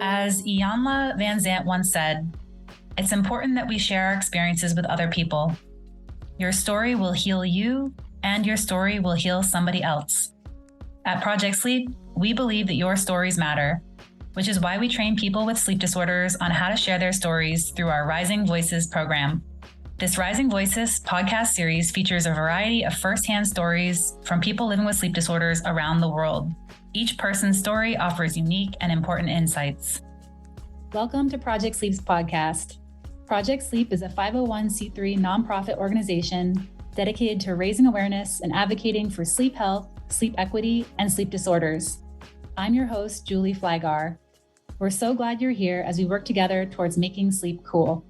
As Iyanla Van Zant once said, it's important that we share our experiences with other people. Your story will heal you, and your story will heal somebody else. At Project Sleep, we believe that your stories matter, which is why we train people with sleep disorders on how to share their stories through our Rising Voices program. This Rising Voices podcast series features a variety of firsthand stories from people living with sleep disorders around the world. Each person's story offers unique and important insights. Welcome to Project Sleep's podcast. Project Sleep is a 501c3 nonprofit organization dedicated to raising awareness and advocating for sleep health, sleep equity, and sleep disorders. I'm your host, Julie Flagar. We're so glad you're here as we work together towards making sleep cool.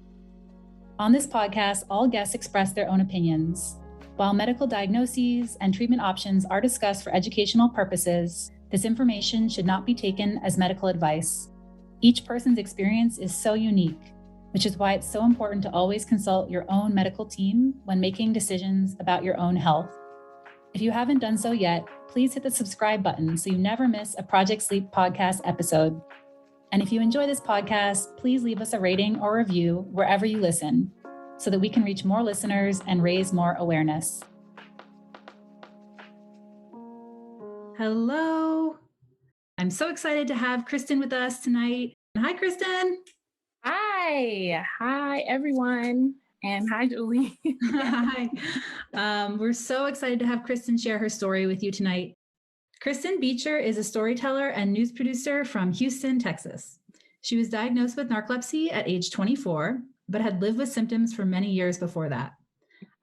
On this podcast, all guests express their own opinions. While medical diagnoses and treatment options are discussed for educational purposes, this information should not be taken as medical advice. Each person's experience is so unique, which is why it's so important to always consult your own medical team when making decisions about your own health. If you haven't done so yet, please hit the subscribe button so you never miss a Project Sleep podcast episode. And if you enjoy this podcast, please leave us a rating or review wherever you listen so that we can reach more listeners and raise more awareness. Hello. I'm so excited to have Kristyn with us tonight. Hi, Kristyn. Hi everyone, and hi Julie. Hi. We're so excited to have Kristyn share her story with you tonight. Kristyn Beecher is a storyteller and news producer from Houston, Texas. She was diagnosed with narcolepsy at age 24, but had lived with symptoms for many years before that.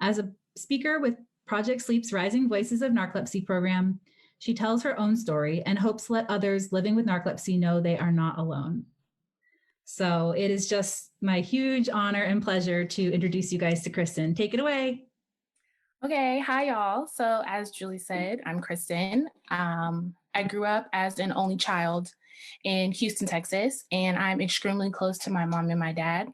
As a speaker with Project Sleep's Rising Voices of Narcolepsy program, she tells her own story and hopes to let others living with narcolepsy know they are not alone. So it is just my huge honor and pleasure to introduce you guys to Kristyn. Take it away. Okay, hi y'all. So as Julie said, I'm Kristyn. I grew up as an only child in Houston, Texas, and I'm extremely close to my mom and my dad.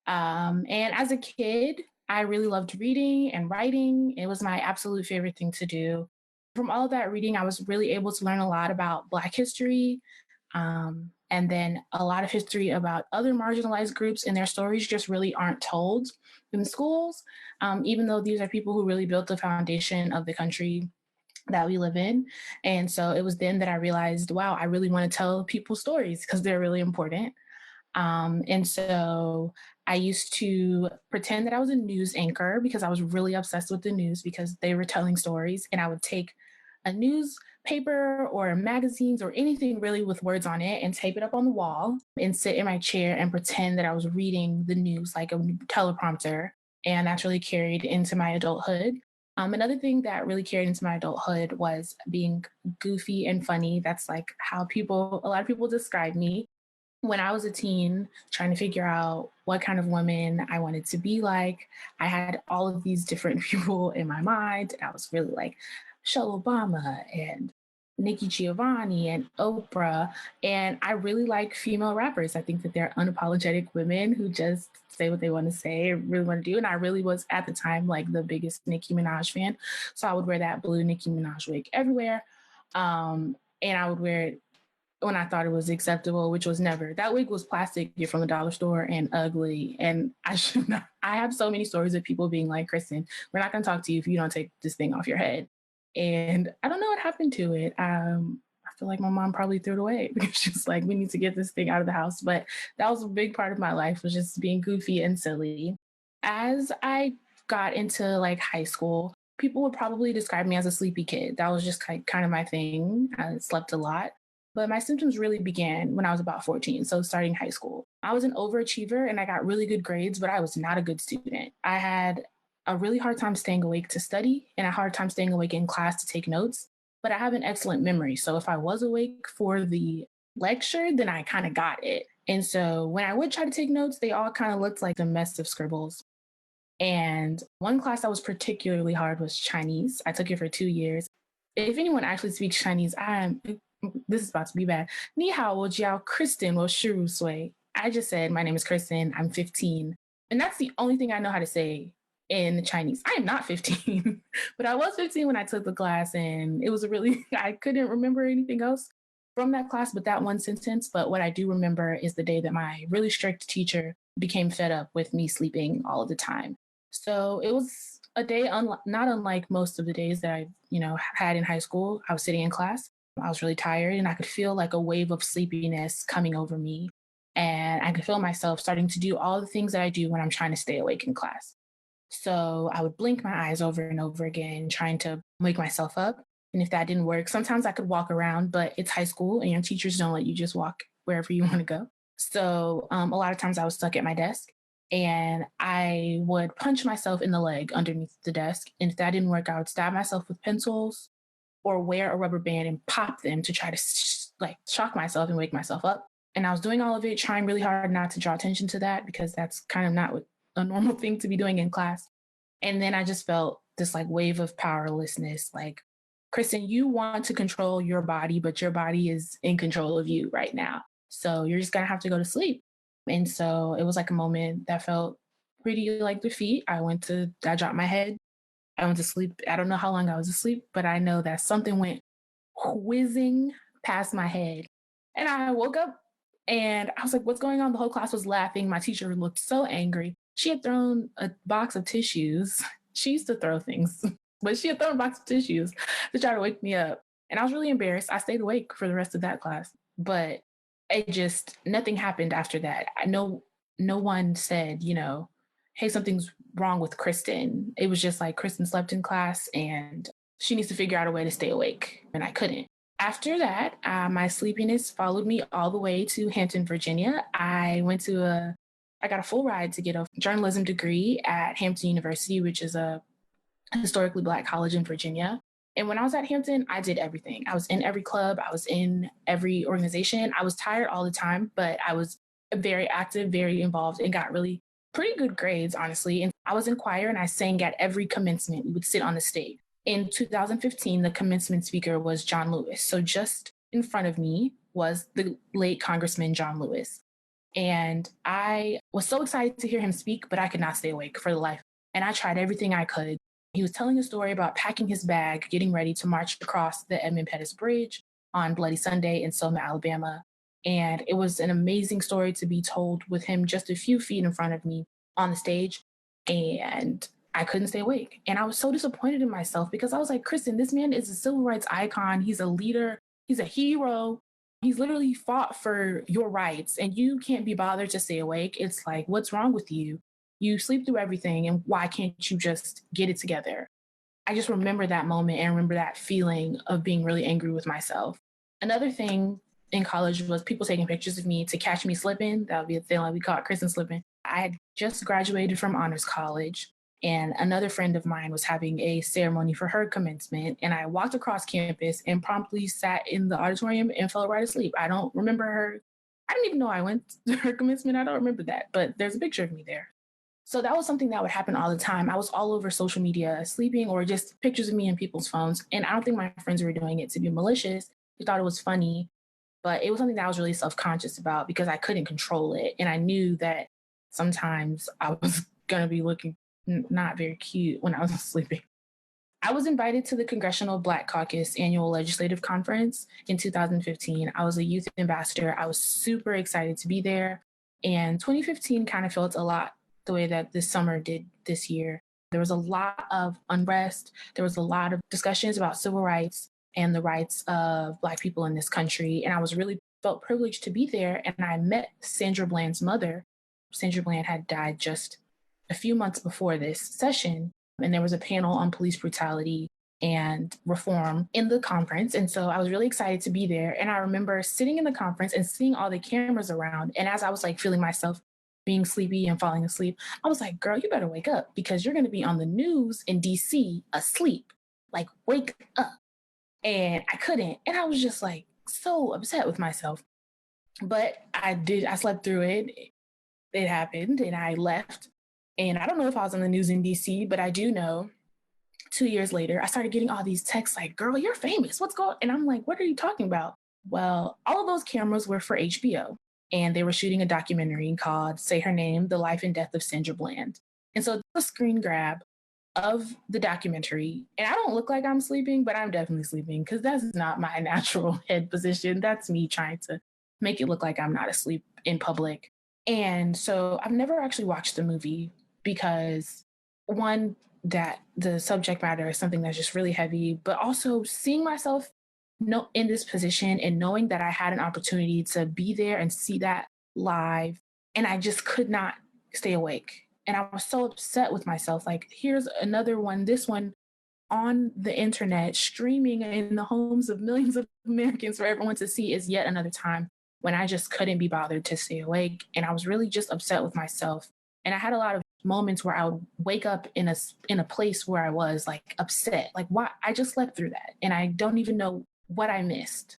And as a kid, I really loved reading and writing. It was my absolute favorite thing to do. From all of that reading, I was really able to learn a lot about Black history, and then a lot of history about other marginalized groups, and their stories just really aren't told in schools, even though these are people who really built the foundation of the country that we live in. And so it was then that I realized, wow, I really want to tell people stories because they're really important. And so I used to pretend that I was a news anchor because I was really obsessed with the news because they were telling stories, and I would take a newspaper or magazines or anything really with words on it and tape it up on the wall and sit in my chair and pretend that I was reading the news like a teleprompter. And that's really carried into my adulthood. Another thing that really carried into my adulthood was being goofy and funny. That's like how a lot of people describe me. When I was a teen, trying to figure out what kind of woman I wanted to be like, I had all of these different people in my mind. I was really like Michelle Obama and Nikki Giovanni and Oprah. And I really like female rappers. I think that they're unapologetic women who just say what they want to say and really want to do. And I really was at the time like the biggest Nicki Minaj fan. So I would wear that blue Nicki Minaj wig everywhere. And I would wear it when I thought it was acceptable, which was never. That wig was plastic from the dollar store and ugly. And I should not. I have so many stories of people being like, Kristyn, we're not going to talk to you if you don't take this thing off your head. And I don't know what happened to it. I feel like my mom probably threw it away because she's like, we need to get this thing out of the house. But that was a big part of my life, was just being goofy and silly. As I got into like high school, people would probably describe me as a sleepy kid. That was just kind of my thing. I slept a lot. But my symptoms really began when I was about 14, so starting high school. I was an overachiever and I got really good grades, but I was not a good student. I had a really hard time staying awake to study and a hard time staying awake in class to take notes, but I have an excellent memory. So if I was awake for the lecture, then I kind of got it. And so when I would try to take notes, they all kind of looked like a mess of scribbles. And one class that was particularly hard was Chinese. I took it for 2 years. If anyone actually speaks Chinese, this is about to be bad. Ni hao wo jiao Kristyn wo shiru sui. I just said, my name is Kristyn, I'm 15. And that's the only thing I know how to say in Chinese. I am not 15, but I was 15 when I took the class, and it was I couldn't remember anything else. from that class but that one sentence. But what I do remember is the day that my really strict teacher became fed up with me sleeping all of the time. So it was a day not unlike most of the days that I, had in high school. I was sitting in class. I was really tired and I could feel like a wave of sleepiness coming over me. And I could feel myself starting to do all the things that I do when I'm trying to stay awake in class. So I would blink my eyes over and over again, trying to wake myself up. And if that didn't work, sometimes I could walk around, but it's high school and your teachers don't let you just walk wherever you want to go. So a lot of times I was stuck at my desk and I would punch myself in the leg underneath the desk. And if that didn't work, I would stab myself with pencils or wear a rubber band and pop them to try to like shock myself and wake myself up. And I was doing all of it, trying really hard not to draw attention to that because that's kind of not what a normal thing to be doing in class. And then I just felt this like wave of powerlessness. Like, Kristyn, you want to control your body, but your body is in control of you right now. So you're just going to have to go to sleep. And so it was like a moment that felt pretty like defeat. I dropped my head. I went to sleep. I don't know how long I was asleep, but I know that something went whizzing past my head. And I woke up and I was like, what's going on? The whole class was laughing. My teacher looked so angry. She had thrown a box of tissues. She used to throw things, but she had thrown a box of tissues to try to wake me up. And I was really embarrassed. I stayed awake for the rest of that class, but nothing happened after that. No one said, hey, something's wrong with Kristyn. It was just like Kristyn slept in class and she needs to figure out a way to stay awake. And I couldn't. After that, my sleepiness followed me all the way to Hampton, Virginia. I got a full ride to get a journalism degree at Hampton University, which is a historically Black college in Virginia. And when I was at Hampton, I did everything. I was in every club. I was in every organization. I was tired all the time, but I was very active, very involved, and got really pretty good grades, honestly. And I was in choir and I sang at every commencement. We would sit on the stage. In 2015, the commencement speaker was John Lewis. So just in front of me was the late Congressman John Lewis. And I was so excited to hear him speak, but I could not stay awake for the life. And I tried everything I could. He was telling a story about packing his bag, getting ready to march across the Edmund Pettus Bridge on Bloody Sunday in Selma, Alabama. And it was an amazing story to be told with him just a few feet in front of me on the stage. And I couldn't stay awake. And I was so disappointed in myself because I was like, Kristyn, this man is a civil rights icon. He's a leader. He's a hero. He's literally fought for your rights and you can't be bothered to stay awake. It's like, what's wrong with you? You sleep through everything and why can't you just get it together? I just remember that moment and remember that feeling of being really angry with myself. Another thing in college was people taking pictures of me to catch me slipping. That would be a thing like we call it Kristyn slipping. I had just graduated from honors college and another friend of mine was having a ceremony for her commencement. And I walked across campus and promptly sat in the auditorium and fell right asleep. I don't remember her. I didn't even know I went to her commencement. I don't remember that, but there's a picture of me there. So that was something that would happen all the time. I was all over social media sleeping or just pictures of me in people's phones. And I don't think my friends were doing it to be malicious. They thought it was funny, but it was something that I was really self-conscious about because I couldn't control it. And I knew that sometimes I was going to be looking not very cute when I was sleeping. I was invited to the Congressional Black Caucus annual legislative conference in 2015. I was a youth ambassador. I was super excited to be there. And 2015 kind of felt a lot the way that this summer did this year. There was a lot of unrest. There was a lot of discussions about civil rights and the rights of Black people in this country. And I was really felt privileged to be there. And I met Sandra Bland's mother. Sandra Bland had died just a few months before this session, and there was a panel on police brutality and reform in the conference. And so I was really excited to be there. And I remember sitting in the conference and seeing all the cameras around. And as I was like feeling myself being sleepy and falling asleep, I was like, girl, you better wake up because you're going to be on the news in DC asleep. Like, wake up. And I couldn't. And I was just like so upset with myself. But I slept through it. It happened and I left. And I don't know if I was on the news in DC, but I do know 2 years later, I started getting all these texts like, girl, you're famous. What's going on? And I'm like, what are you talking about? Well, all of those cameras were for HBO and they were shooting a documentary called Say Her Name, The Life and Death of Sandra Bland. And so it was a screen grab of the documentary. And I don't look like I'm sleeping, but I'm definitely sleeping because that's not my natural head position. That's me trying to make it look like I'm not asleep in public. And so I've never actually watched the movie because one, that the subject matter is something that's just really heavy, but also seeing myself in this position and knowing that I had an opportunity to be there and see that live, and I just could not stay awake. And I was so upset with myself. Like, here's another one, this one on the internet, streaming in the homes of millions of Americans for everyone to see, is yet another time when I just couldn't be bothered to stay awake. And I was really just upset with myself. And I had a lot of moments where I would wake up in a place where I was like upset. Like, why? I just slept through that. And I don't even know what I missed.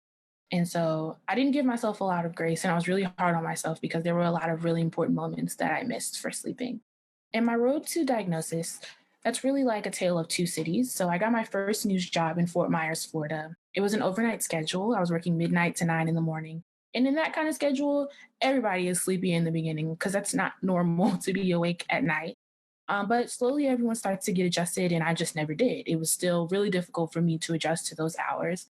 And so I didn't give myself a lot of grace. And I was really hard on myself because there were a lot of really important moments that I missed for sleeping. And my road to diagnosis, that's really like a tale of two cities. So I got my first news job in Fort Myers, Florida. It was an overnight schedule. I was working midnight to 9 in the morning. And in that kind of schedule, everybody is sleepy in the beginning because that's not normal to be awake at night. But slowly everyone starts to get adjusted, and I just never did. It was still really difficult for me to adjust to those hours.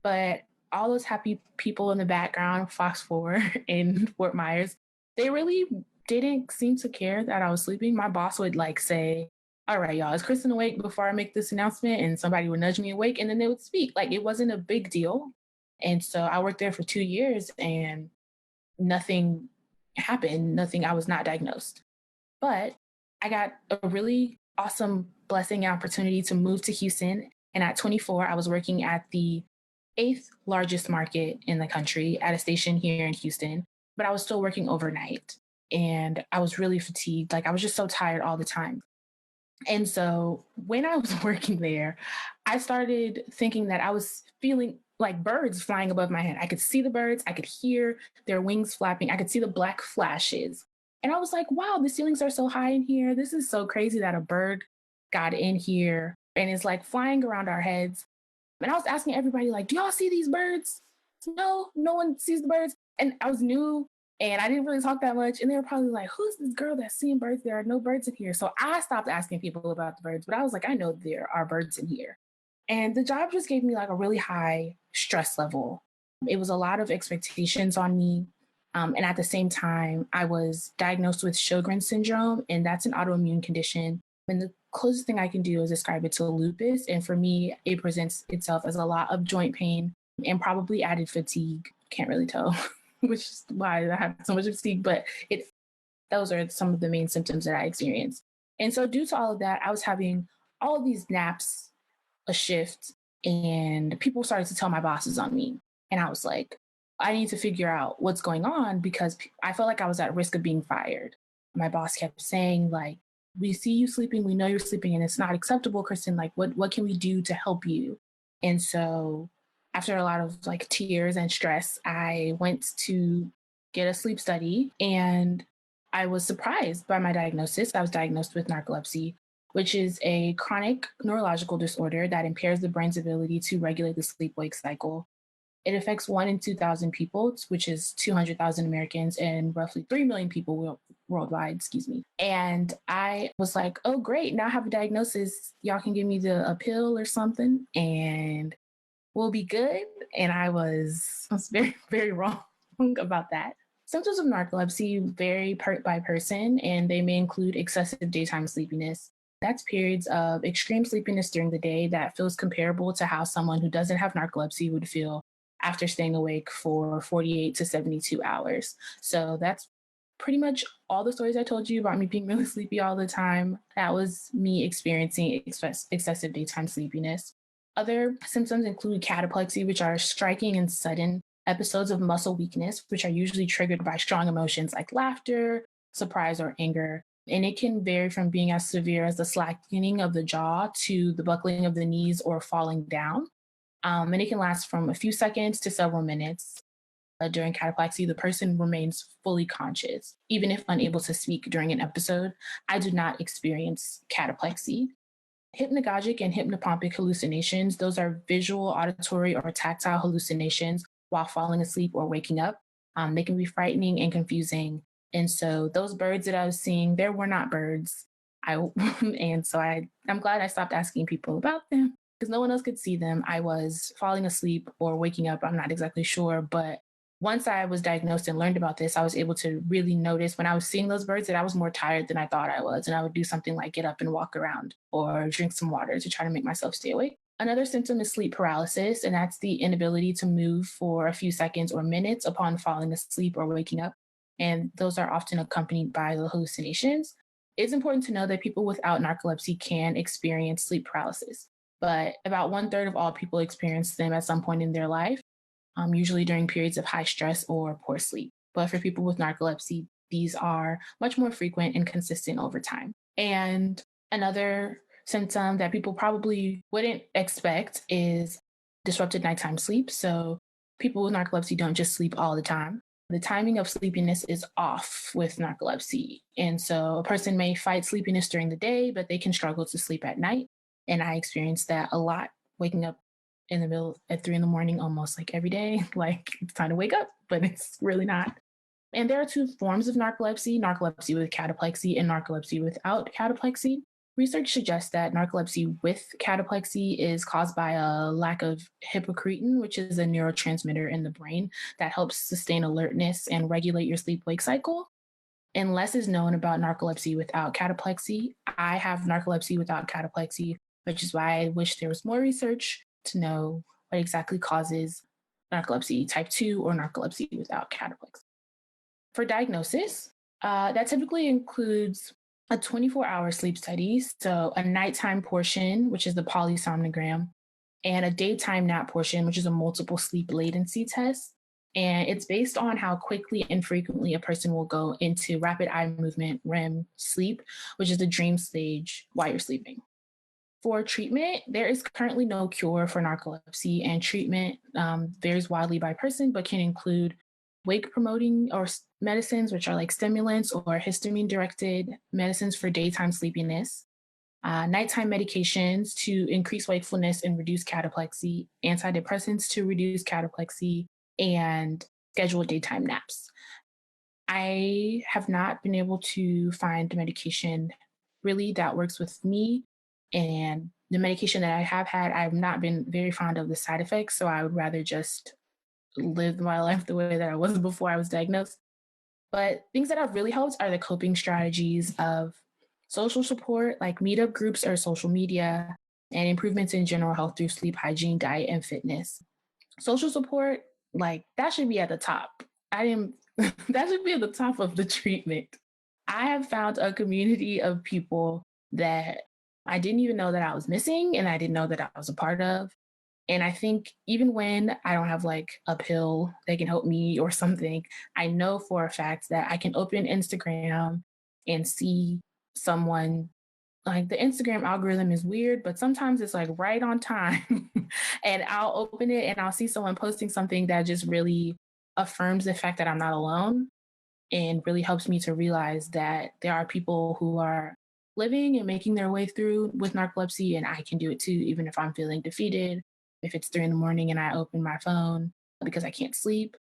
But all those happy people in the background, Fox 4 in Fort Myers, they really didn't seem to care that I was sleeping. My boss would like say, all right, y'all, is Kristyn awake before I make this announcement? And somebody would nudge me awake and then they would speak. Like, it wasn't a big deal. And so I worked there for 2 years and nothing happened. Nothing, I was not diagnosed. But I got a really awesome blessing and opportunity to move to Houston. And at 24, I was working at the eighth largest market in the country at a station here in Houston, but I was still working overnight and I was really fatigued. Like, I was just so tired all the time. And so when I was working there, I started thinking that I was feeling like birds flying above my head. I could see the birds, I could hear their wings flapping, I could see the black flashes. And I was like, wow, the ceilings are so high in here. This is so crazy that a bird got in here and is like flying around our heads. And I was asking everybody, like, do y'all see these birds? No, no one sees the birds. And I was new and I didn't really talk that much. And they were probably like, who's this girl that's seeing birds? There are no birds in here. So I stopped asking people about the birds, but I was like, I know there are birds in here. And the job just gave me like a really high stress level. It was a lot of expectations on me. And at the same time, I was diagnosed with Sjogren's syndrome, and that's an autoimmune condition. And the closest thing I can do is describe it to lupus. And for me, it presents itself as a lot of joint pain and probably added fatigue. Can't really tell, which is why I have so much fatigue, but those are some of the main symptoms that I experienced. And so due to all of that, I was having all of these naps, a shift, and people started to tell my bosses on me. And I was like, I need to figure out what's going on because I felt like I was at risk of being fired. My boss kept saying, like, we see you sleeping, we know you're sleeping, and it's not acceptable, Kristyn. Like, what can we do to help you? And so after a lot of like tears and stress, I went to get a sleep study and I was surprised by my diagnosis. I was diagnosed with narcolepsy, which is a chronic neurological disorder that impairs the brain's ability to regulate the sleep-wake cycle. It affects 1 in 2,000 people, which is 200,000 Americans and roughly 3 million people worldwide, excuse me. And I was like, oh, great. Now I have a diagnosis. Y'all can give me a pill or something and we'll be good. And I was very, very wrong about that. Symptoms of narcolepsy vary by person, and they may include excessive daytime sleepiness. That's periods of extreme sleepiness during the day that feels comparable to how someone who doesn't have narcolepsy would feel after staying awake for 48 to 72 hours. So that's pretty much all the stories I told you about me being really sleepy all the time. That was me experiencing excessive daytime sleepiness. Other symptoms include cataplexy, which are striking and sudden episodes of muscle weakness, which are usually triggered by strong emotions like laughter, surprise, or anger. And it can vary from being as severe as the slackening of the jaw to the buckling of the knees or falling down. And it can last from a few seconds to several minutes. During cataplexy, the person remains fully conscious, even if unable to speak during an episode. I do not experience cataplexy. Hypnagogic and hypnopompic hallucinations, those are visual, auditory, or tactile hallucinations while falling asleep or waking up. They can be frightening and confusing. And so those birds that I was seeing, there were not birds. And so I'm glad I stopped asking people about them because no one else could see them. I was falling asleep or waking up. I'm not exactly sure. But once I was diagnosed and learned about this, I was able to really notice when I was seeing those birds that I was more tired than I thought I was. And I would do something like get up and walk around or drink some water to try to make myself stay awake. Another symptom is sleep paralysis, and that's the inability to move for a few seconds or minutes upon falling asleep or waking up. And those are often accompanied by the hallucinations. It's important to know that people without narcolepsy can experience sleep paralysis, but about one third of all people experience them at some point in their life, usually during periods of high stress or poor sleep. But for people with narcolepsy, these are much more frequent and consistent over time. And another symptom that people probably wouldn't expect is disrupted nighttime sleep. So people with narcolepsy don't just sleep all the time. The timing of sleepiness is off with narcolepsy. And so a person may fight sleepiness during the day, but they can struggle to sleep at night. And I experienced that a lot, waking up in the middle at 3 in the morning, almost like every day. Like it's time to wake up, but it's really not. And there are two forms of narcolepsy: narcolepsy with cataplexy and narcolepsy without cataplexy. Research suggests that narcolepsy with cataplexy is caused by a lack of hypocretin, which is a neurotransmitter in the brain that helps sustain alertness and regulate your sleep wake cycle. And less is known about narcolepsy without cataplexy. I have narcolepsy without cataplexy, which is why I wish there was more research to know what exactly causes narcolepsy type 2 or narcolepsy without cataplexy. For diagnosis, that typically includes a 24-hour sleep study, so a nighttime portion, which is the polysomnogram, and a daytime nap portion, which is a multiple sleep latency test. And it's based on how quickly and frequently a person will go into rapid eye movement REM sleep, which is the dream stage while you're sleeping. For treatment, there is currently no cure for narcolepsy, and treatment varies widely by person, but can include wake promoting or medicines, which are like stimulants, or histamine directed medicines for daytime sleepiness, nighttime medications to increase wakefulness and reduce cataplexy, antidepressants to reduce cataplexy, and scheduled daytime naps. I have not been able to find a medication really that works with me. And the medication that I have had, I've not been very fond of the side effects. So I would rather just live my life the way that I was before I was diagnosed. But things that have really helped are the coping strategies of social support, like meetup groups or social media, and improvements in general health through sleep hygiene, diet, and fitness. Social support, like that should be at the top. I am that should be at the top of the treatment. I have found a community of people that I didn't even know that I was missing and I didn't know that I was a part of. And I think even when I don't have like a pill that can help me or something, I know for a fact that I can open Instagram and see someone. Like the Instagram algorithm is weird, but sometimes it's like right on time. And I'll open it and I'll see someone posting something that just really affirms the fact that I'm not alone and really helps me to realize that there are people who are living and making their way through with narcolepsy, and I can do it too, even if I'm feeling defeated. If it's 3 in the morning and I open my phone because I can't sleep.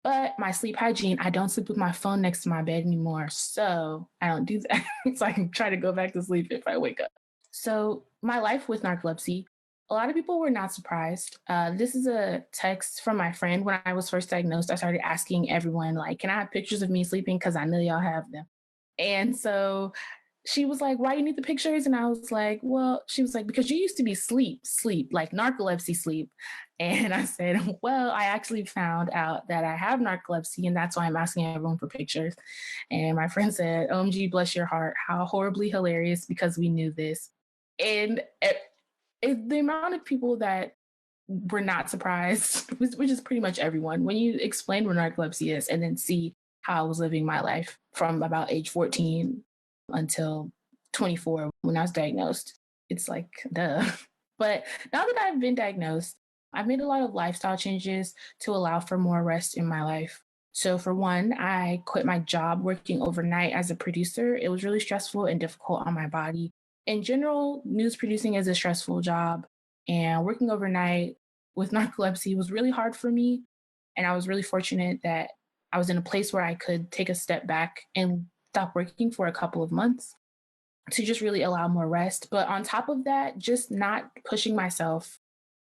But my sleep hygiene, I don't sleep with my phone next to my bed anymore. So I don't do that. So I can try to go back to sleep if I wake up. So my life with narcolepsy, a lot of people were not surprised. This is a text from my friend. When I was first diagnosed, I started asking everyone, like, can I have pictures of me sleeping? Because I know y'all have them. And so she was like, why you need the pictures? And I was like, well, she was like, because you used to be sleep, like narcolepsy sleep. And I said, well, I actually found out that I have narcolepsy, and that's why I'm asking everyone for pictures. And my friend said, OMG, bless your heart. How horribly hilarious, because we knew this. And the amount of people that were not surprised, which is pretty much everyone, when you explain what narcolepsy is and then see how I was living my life from about age 14 until 24 when I was diagnosed. It's like, duh. But now that I've been diagnosed, I've made a lot of lifestyle changes to allow for more rest in my life. So, for one, I quit my job working overnight as a producer. It was really stressful and difficult on my body. In general, news producing is a stressful job, and working overnight with narcolepsy was really hard for me. And I was really fortunate that I was in a place where I could take a step back and stop working for a couple of months. to just really allow more rest. But on top of that, just not pushing myself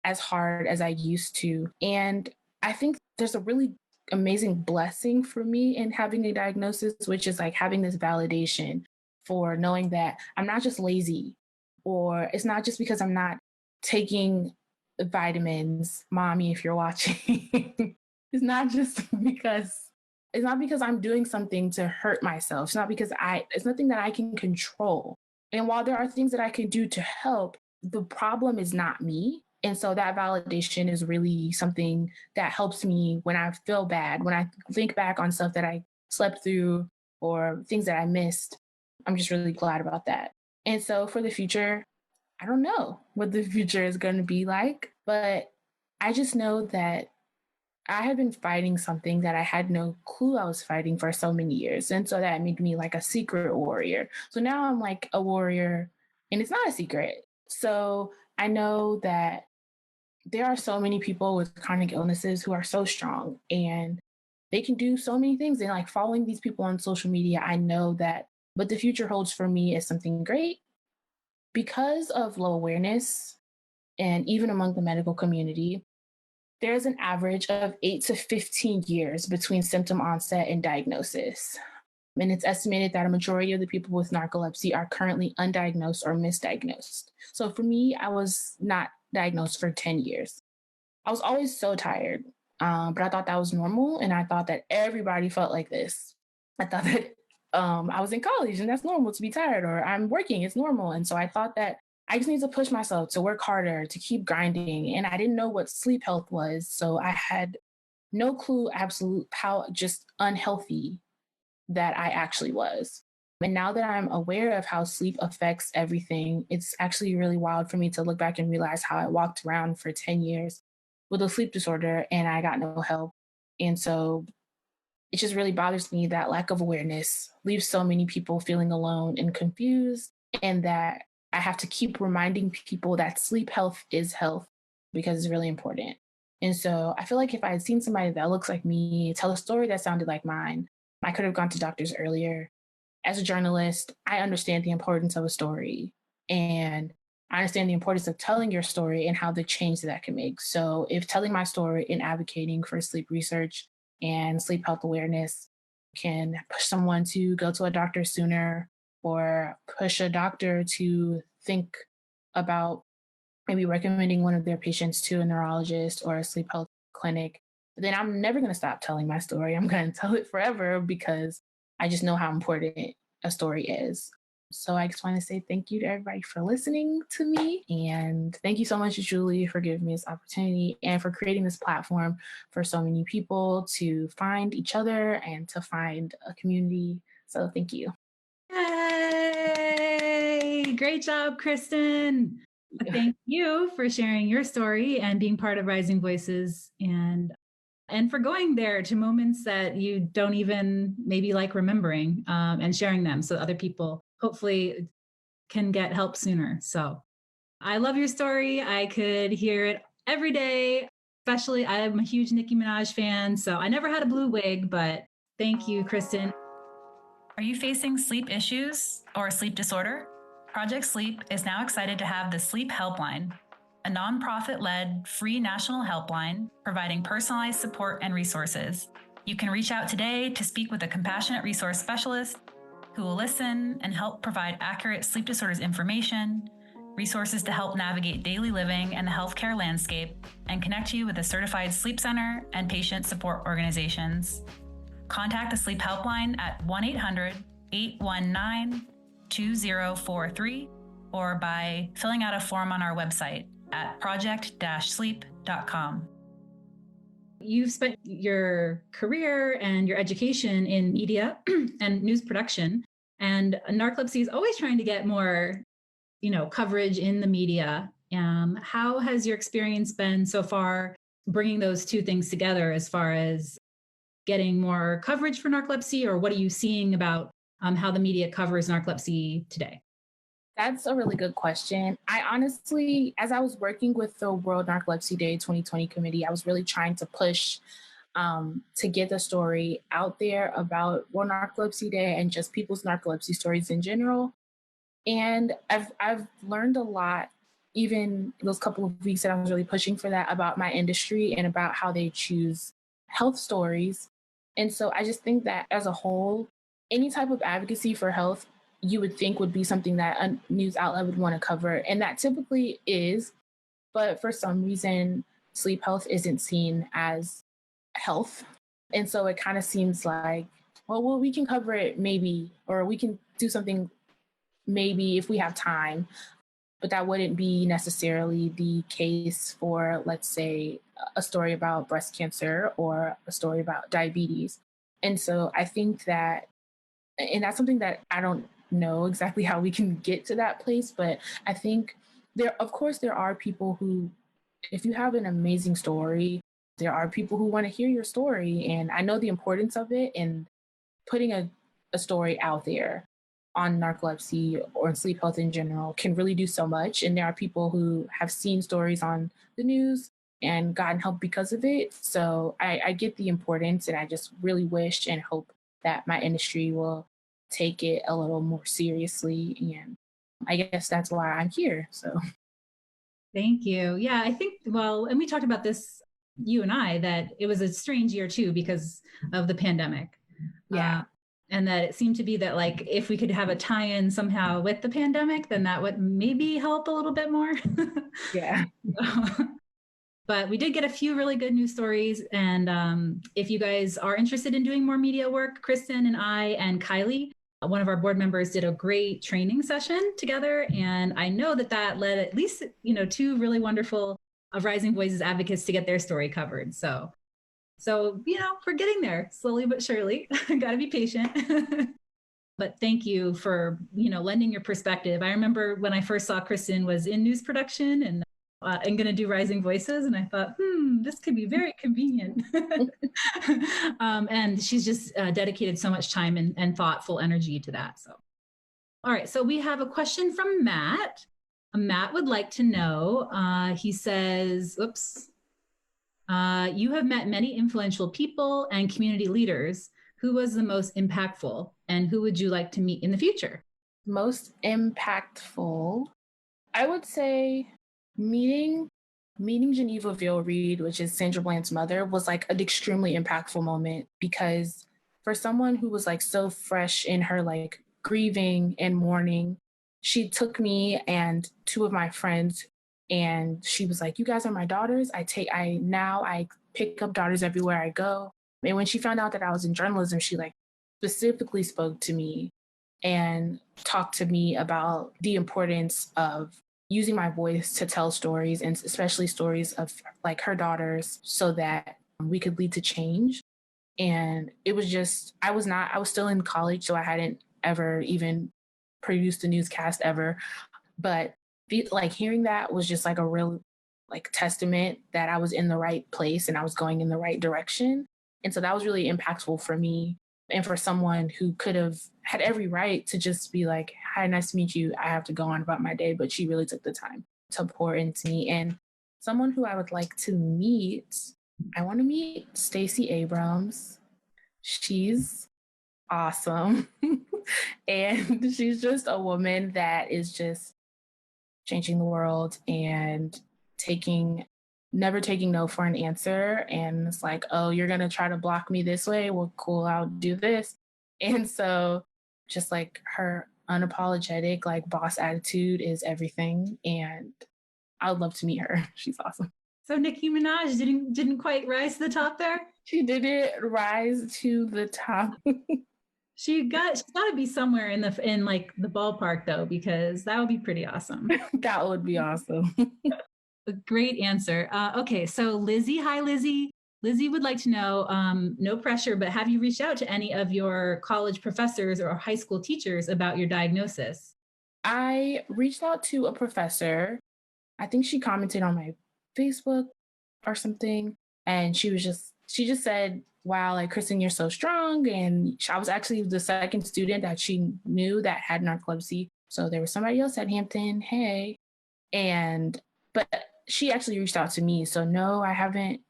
as hard as I used to. And I think there's a really amazing blessing for me in having a diagnosis, which is like having this validation for knowing that I'm not just lazy, or it's not just because I'm not taking vitamins, mommy, if you're watching. it's not just because it's not because I'm doing something to hurt myself. It's nothing that I can control. And while there are things that I can do to help, the problem is not me. And so that validation is really something that helps me when I feel bad, when I think back on stuff that I slept through or things that I missed. I'm just really glad about that. And so for the future, I don't know what the future is going to be like, but I just know that I had been fighting something that I had no clue I was fighting for so many years. And so that made me like a secret warrior. So now I'm like a warrior and it's not a secret. So I know that there are so many people with chronic illnesses who are so strong and they can do so many things. And like following these people on social media, I know that what the future holds for me is something great because of low awareness and even among the medical community. There's an average of 8 to 15 years between symptom onset and diagnosis. And it's estimated that a majority of the people with narcolepsy are currently undiagnosed or misdiagnosed. So for me, I was not diagnosed for 10 years. I was always so tired, but I thought that was normal. And I thought that everybody felt like this. I thought that I was in college and that's normal to be tired, or I'm working, it's normal. And so I thought that I just need to push myself to work harder, to keep grinding. And I didn't know what sleep health was. So I had no clue absolute how just unhealthy that I actually was. And now that I'm aware of how sleep affects everything, it's actually really wild for me to look back and realize how I walked around for 10 years with a sleep disorder and I got no help. And so it just really bothers me that lack of awareness leaves so many people feeling alone and confused, and that I have to keep reminding people that sleep health is health because it's really important. And so I feel like if I had seen somebody that looks like me tell a story that sounded like mine, I could have gone to doctors earlier. As a journalist, I understand the importance of a story, and I understand the importance of telling your story and how the change that can make. So if telling my story and advocating for sleep research and sleep health awareness can push someone to go to a doctor sooner, or push a doctor to think about maybe recommending one of their patients to a neurologist or a sleep health clinic, then I'm never going to stop telling my story. I'm going to tell it forever because I just know how important a story is. So I just want to say thank you to everybody for listening to me. And thank you so much, Julie, for giving me this opportunity and for creating this platform for so many people to find each other and to find a community. So thank you. Yay! Great job, Kristyn. Thank you for sharing your story and being part of Rising Voices, and for going there to moments that you don't even maybe like remembering, and sharing them so other people hopefully can get help sooner. So I love your story. I could hear it every day, especially I'm a huge Nicki Minaj fan, so I never had a blue wig, but thank you, Kristyn. Are you facing sleep issues or a sleep disorder? Project Sleep is now excited to have the Sleep Helpline, a nonprofit-led free national helpline providing personalized support and resources. You can reach out today to speak with a compassionate resource specialist who will listen and help provide accurate sleep disorders information, resources to help navigate daily living and the healthcare landscape, and connect you with a certified sleep center and patient support organizations. Contact the Sleep Helpline at 1-800-819-2043 or by filling out a form on our website at project-sleep.com. You've spent your career and your education in media and news production, and narcolepsy is always trying to get more, coverage in the media. How has your experience been so far bringing those two things together as far as getting more coverage for narcolepsy, or what are you seeing about how the media covers narcolepsy today? That's a really good question. I honestly, as I was working with the World Narcolepsy Day 2020 committee, I was really trying to push to get the story out there about World Narcolepsy Day and just people's narcolepsy stories in general. And I've learned a lot, even those couple of weeks that I was really pushing for that, about my industry and about how they choose health stories. And so I just think that as a whole, any type of advocacy for health you would think would be something that a news outlet would want to cover. And that typically is, but for some reason, sleep health isn't seen as health. And so it kind of seems like, well, we can cover it maybe, or we can do something maybe if we have time, but that wouldn't be necessarily the case for, let's say, a story about breast cancer or a story about diabetes. And so I think that, and that's something that I don't know exactly how we can get to that place, but I think of course, there are people who, if you have an amazing story, there are people who want to hear your story. And I know the importance of it, and putting a story out there on narcolepsy or sleep health in general can really do so much. And there are people who have seen stories on the news and gotten help because of it. So I get the importance, and I just really wish and hope that my industry will take it a little more seriously. And I guess that's why I'm here. So Thank you. Yeah, I think, well, and we talked about this, you and I, that it was a strange year too because of the pandemic. yeah. And that it seemed to be that, like, if we could have a tie-in somehow with the pandemic, then that would maybe help a little bit more. Yeah. But we did get a few really good news stories. And if you guys are interested in doing more media work, Kristyn and I and Kylie, one of our board members, did a great training session together. And I know that that led at least, two really wonderful Rising Voices advocates to get their story covered. So, we're getting there slowly but surely. Got to be patient. But thank you for, lending your perspective. I remember when I first saw Kristyn was in news production and going to do Rising Voices. And I thought, this could be very convenient. And she's just dedicated so much time and thoughtful energy to that. So, all right. So we have a question from Matt. Matt would like to know, he says, you have met many influential people and community leaders. Who was the most impactful, and who would you like to meet in the future? Most impactful, I would say meeting Geneva Veal-Reid, which is Sandra Bland's mother, was like an extremely impactful moment, because for someone who was like so fresh in her like grieving and mourning, she took me and two of my friends, and she was like, "You guys are my daughters. I pick up daughters everywhere I go." And when she found out that I was in journalism, she like specifically spoke to me and talked to me about the importance of using my voice to tell stories, and especially stories of like her daughters, so that we could lead to change. And it was just, I was still in college, so I hadn't ever even produced a newscast ever. But like hearing that was just like a real like testament that I was in the right place and I was going in the right direction. And so that was really impactful for me, and for someone who could have had every right to just be like, "Hi, nice to meet you. I have to go on about my day." But she really took the time to pour into me. And someone who I would like to meet, I want to meet Stacey Abrams. She's awesome. And she's just a woman that is just changing the world and never taking no for an answer. And it's like, "Oh, you're going to try to block me this way? Well, cool, I'll do this." And so just like her unapologetic, like boss attitude is everything. And I would love to meet her. She's awesome. So Nicki Minaj didn't quite rise to the top there? She didn't rise to the top. She's got to be somewhere in like the ballpark though, because that would be pretty awesome. That would be awesome. A great answer. Okay, so Lizzie, hi Lizzie. Lizzie would like to know, no pressure, but have you reached out to any of your college professors or high school teachers about your diagnosis? I reached out to a professor. I think she commented on my Facebook or something, and she just said, "Wow, like Kristyn, you're so strong." And I was actually the second student that she knew that had narcolepsy. So there was somebody else at Hampton, hey. But she actually reached out to me. So no, I haven't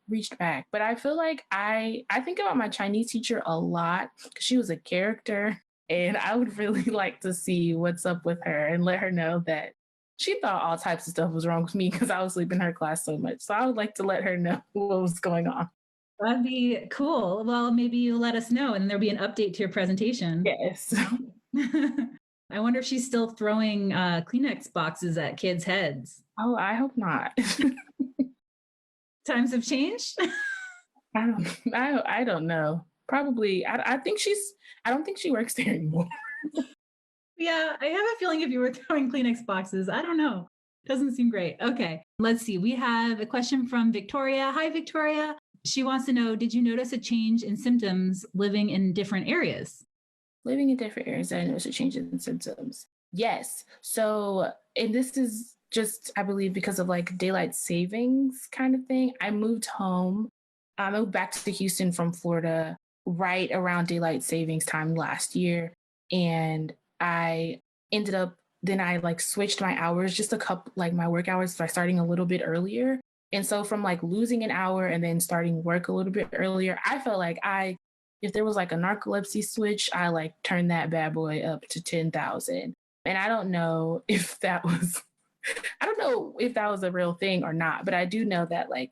reached back. But I feel like I think about my Chinese teacher a lot, because she was a character. And I would really like to see what's up with her and let her know that she thought all types of stuff was wrong with me because I was sleeping in her class so much. So I would like to let her know what was going on. That'd be cool. Well, maybe you'll let us know and there'll be an update to your presentation. Yes. I wonder if she's still throwing Kleenex boxes at kids' heads. Oh, I hope not. Times have changed. I don't know. Probably. I think I don't think she works there anymore. Yeah, I have a feeling if you were throwing Kleenex boxes, I don't know. Doesn't seem great. Okay, let's see. We have a question from Victoria. Hi, Victoria. She wants to know, did you notice a change in symptoms living in different areas? Living in different areas, I noticed a change in symptoms. Yes. So, and this is just, I believe, because of like daylight savings kind of thing. I moved home. I moved back to Houston from Florida right around daylight savings time last year. And I ended up, then I like switched my hours, just a couple, like my work hours by starting a little bit earlier. And so from like losing an hour and then starting work a little bit earlier, I felt like if there was like a narcolepsy switch, I like turned that bad boy up to 10,000. And I don't know if that was, I don't know if that was a real thing or not, but I do know that like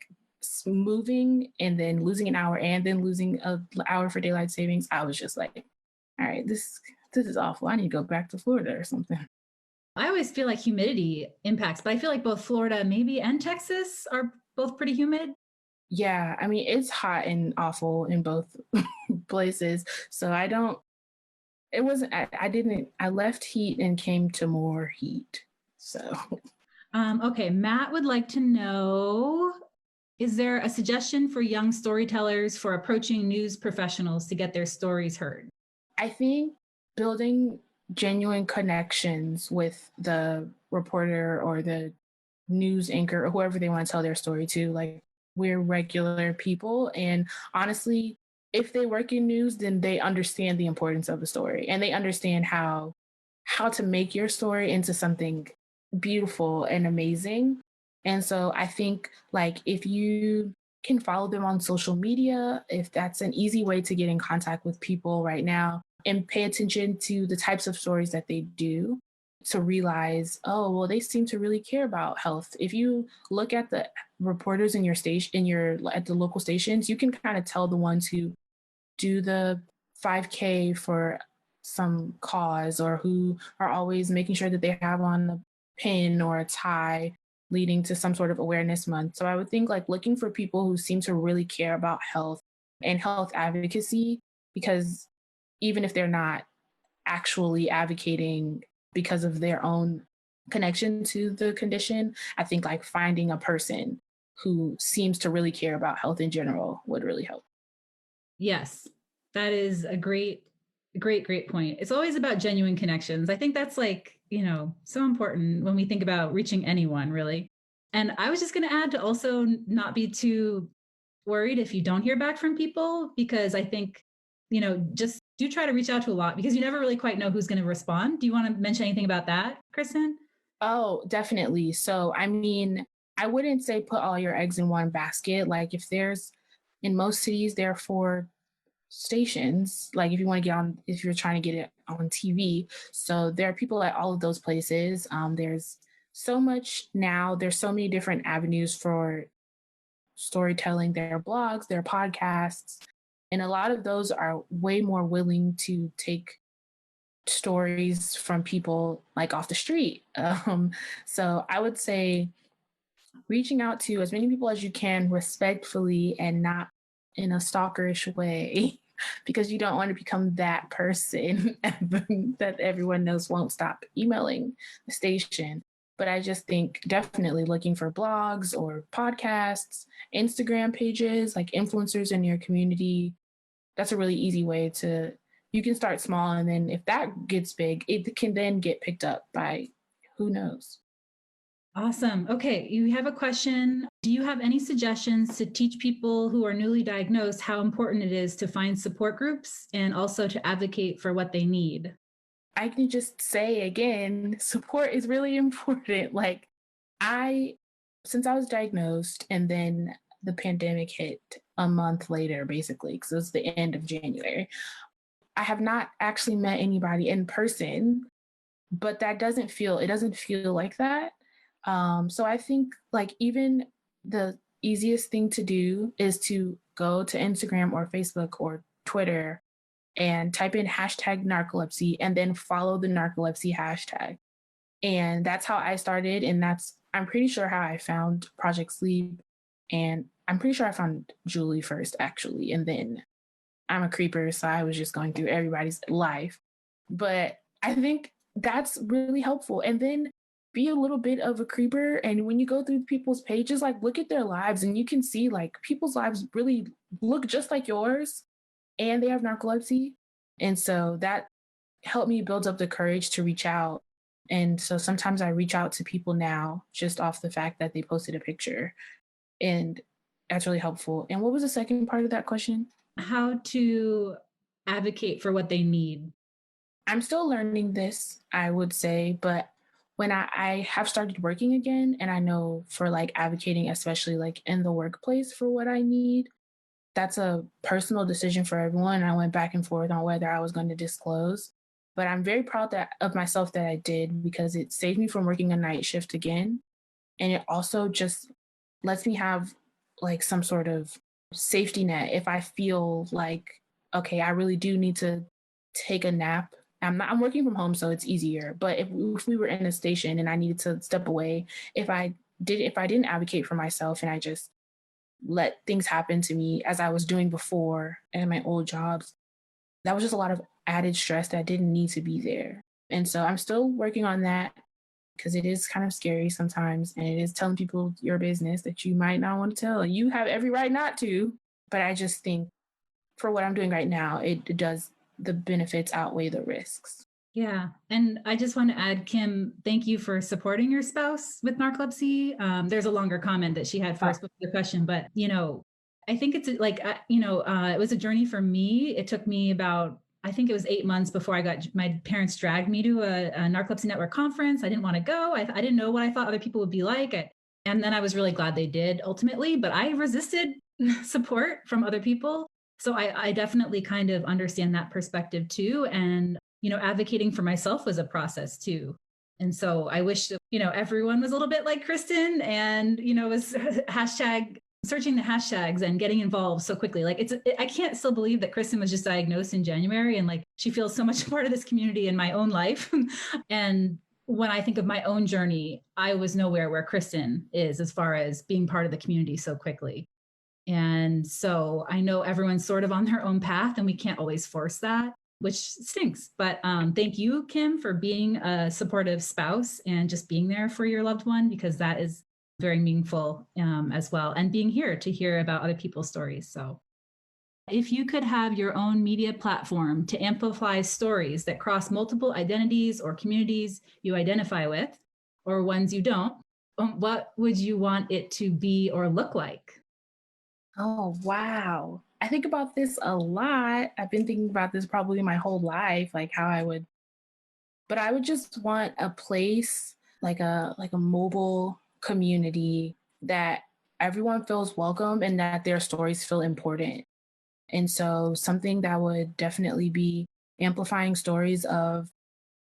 moving and then losing an hour and then losing an hour for daylight savings, I was just like, all right, this is awful. I need to go back to Florida or something. I always feel like humidity impacts, but I feel like both Florida maybe and Texas are both pretty humid. Yeah, I mean, it's hot and awful in both places. So it wasn't, I left heat and came to more heat. So, Okay, Matt would like to know, is there a suggestion for young storytellers for approaching news professionals to get their stories heard? I think building genuine connections with the reporter or the news anchor or whoever they want to tell their story to, like we're regular people. And honestly, if they work in news, then they understand the importance of the story and they understand how to make your story into something beautiful and amazing. And so I think like if you can follow them on social media, if that's an easy way to get in contact with people right now, and pay attention to the types of stories that they do to realize, oh, well, they seem to really care about health. If you look at the reporters in your station, at the local stations, you can kind of tell the ones who do the 5K for some cause or who are always making sure that they have on a pin or a tie leading to some sort of awareness month. So I would think like looking for people who seem to really care about health and health advocacy, because even if they're not actually advocating because of their own connection to the condition, I think like finding a person who seems to really care about health in general would really help. Yes, that is a great point. It's always about genuine connections. I think that's like, so important when we think about reaching anyone, really. And I was just going to add to also not be too worried if you don't hear back from people, because I think, just do try to reach out to a lot because you never really quite know who's going to respond. Do you want to mention anything about that, Kristyn? Oh, definitely. So, I mean, I wouldn't say put all your eggs in one basket. Like in most cities, there are 4 stations, like if you're trying to get it on TV. So there are people at all of those places. There's so much now, there's so many different avenues for storytelling. There are blogs, there are podcasts, and a lot of those are way more willing to take stories from people like off the street. So I would say reaching out to as many people as you can respectfully and not in a stalkerish way, because you don't want to become that person that everyone knows won't stop emailing the station. But I just think definitely looking for blogs or podcasts, Instagram pages, like influencers in your community. That's a really easy way you can start small. And then if that gets big, it can then get picked up by who knows. Awesome. Okay, you have a question. Do you have any suggestions to teach people who are newly diagnosed how important it is to find support groups and also to advocate for what they need? I can just say again, support is really important. Like since I was diagnosed and then the pandemic hit a month later, basically, because it was the end of January, I have not actually met anybody in person, but it doesn't feel like that. So I think like even the easiest thing to do is to go to Instagram or Facebook or Twitter and type in hashtag narcolepsy and then follow the narcolepsy hashtag. And that's how I started. And I'm pretty sure how I found Project Sleep. And I'm pretty sure I found Julie first, actually. And then I'm a creeper, so I was just going through everybody's life. But I think that's really helpful. And then be a little bit of a creeper. And when you go through people's pages, like look at their lives and you can see like people's lives really look just like yours and they have narcolepsy. And so that helped me build up the courage to reach out. And so sometimes I reach out to people now just off the fact that they posted a picture. And that's really helpful. And what was the second part of that question? How to advocate for what they need. I'm still learning this, I would say, but when I have started working again, and I know for like advocating, especially like in the workplace for what I need, that's a personal decision for everyone. I went back and forth on whether I was going to disclose, but I'm very proud of myself that I did because it saved me from working a night shift again. And it also just lets me have like some sort of safety net if I feel like, okay, I really do need to take a nap. I'm working from home, so it's easier. But if we were in a station and I needed to step away, if I didn't advocate for myself and I just let things happen to me as I was doing before in my old jobs, that was just a lot of added stress that didn't need to be there. And so I'm still working on that because it is kind of scary sometimes. And it is telling people your business that you might not want to tell. And you have every right not to. But I just think for what I'm doing right now, it does, the benefits outweigh the risks. Yeah. And I just want to add, Kim, thank you for supporting your spouse with narcolepsy. There's a longer comment that she had first before the question, but, I think it's like, it was a journey for me. It took me about, I think it was 8 months before my parents dragged me to a Narcolepsy Network conference. I didn't want to go. I didn't know what I thought other people would be like. And then I was really glad they did ultimately, but I resisted support from other people. So I definitely kind of understand that perspective too. And, advocating for myself was a process too. And so I wish that, everyone was a little bit like Kristyn and, was searching the hashtags and getting involved so quickly. Like I can't still believe that Kristyn was just diagnosed in January and like she feels so much part of this community in my own life. And when I think of my own journey, I was nowhere where Kristyn is as far as being part of the community so quickly. And so I know everyone's sort of on their own path and we can't always force that, which stinks. But thank you, Kim, for being a supportive spouse and just being there for your loved one, because that is very meaningful as well. And being here to hear about other people's stories. So if you could have your own media platform to amplify stories that cross multiple identities or communities you identify with, or ones you don't, what would you want it to be or look like? Oh, wow. I think about this a lot. I've been thinking about this probably my whole life, like how but I would just want a place like a mobile community that everyone feels welcome and that their stories feel important. And so something that would definitely be amplifying stories of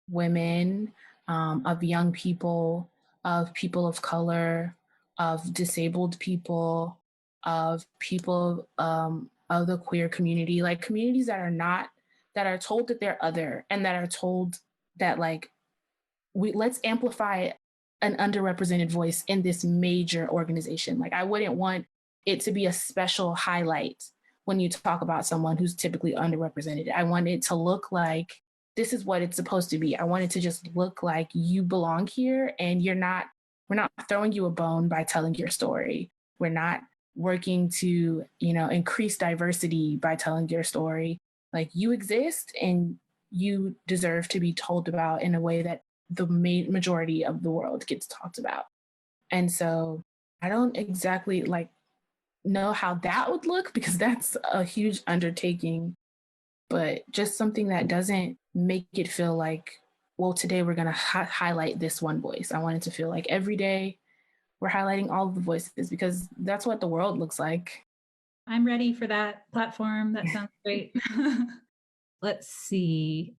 women, of young people, of people of color, of disabled people, of people of the queer community, like communities that are told that they're other and that are told that like let's amplify an underrepresented voice in this major organization. Like I wouldn't want it to be a special highlight when you talk about someone who's typically underrepresented. I want it to look like this is what it's supposed to be. I want it to just look like you belong here and we're not throwing you a bone by telling your story. We're not working to, increase diversity by telling your story. Like you exist and you deserve to be told about in a way that the majority of the world gets talked about. And so I don't exactly know how that would look because that's a huge undertaking, but just something that doesn't make it feel like, well, today we're going to highlight this one voice. I want it to feel like every day we're highlighting all of the voices because that's what the world looks like. I'm ready for that platform. That sounds great. let's see.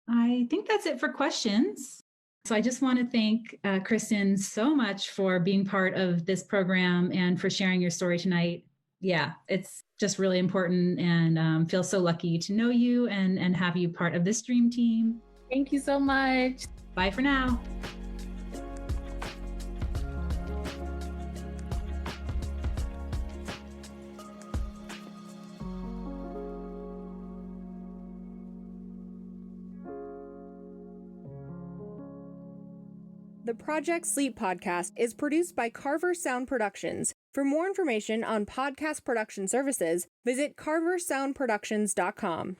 I think that's it for questions. So I just want to thank Kristyn so much for being part of this program and for sharing your story tonight. Yeah, it's just really important, and feel so lucky to know you and have you part of this dream team. Thank you so much. Bye for now. The Project Sleep podcast is produced by Carver Sound Productions. For more information on podcast production services, visit carversoundproductions.com.